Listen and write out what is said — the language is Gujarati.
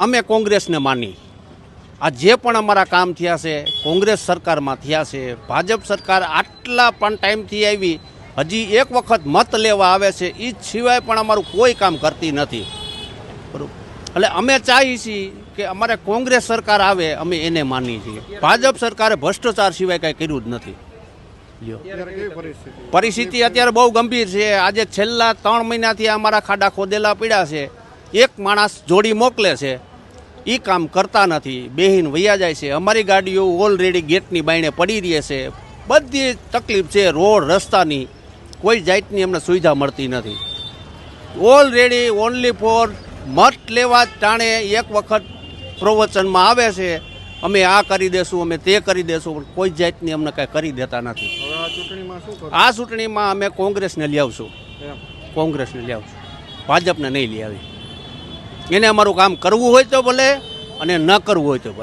અમે કોંગ્રેસને માની આ જે પણ અમારા કામ થયા છે કોંગ્રેસ સરકારમાં થયા છે। ભાજપ સરકાર આટલા પણ ટાઈમથી આવી હજી એક વખત મત લેવા આવે છે એ સિવાય પણ અમારું કોઈ કામ કરતી નથી બરાબર। એટલે અમે ચાહીએ છીએ કે અમારે કોંગ્રેસ સરકાર આવે અમે એને માનીએ છીએ। ભાજપ સરકારે ભ્રષ્ટાચાર સિવાય કાંઈ કર્યું જ નથી। પરિસ્થિતિ અત્યારે બહુ ગંભીર છે। આજે છેલ્લા 3 મહિનાથી અમારા ખાડા ખોદેલા પડ્યા છે। એક માણસ જોડી મોકલે છે એ કામ કરતા નથી, બેહીન વૈયા જાય છે। અમારી ગાડીઓ ઓલરેડી ગેટની બાયણે પડી રહી છે। બધી તકલીફ છે, રોડ રસ્તાની કોઈ જાતની અમને સુવિધા મળતી નથી। ઓલરેડી ઓનલી ફોર મત લેવા ટાણે એક વખત પ્રવચનમાં આવે છે અમે આ કરી દેશું અમે તે કરી દેશું, પણ કોઈ જાતની અમને કાંઈ કરી દેતા નથી। આ ચૂંટણીમાં અમે કોંગ્રેસને લઈ આવશું, કોંગ્રેસને લઈ આવશું, ભાજપને નહીં લઈ આવી। એને અમારું કામ કરવું હોય તો ભલે અને ન કરવું હોય તો ભલે।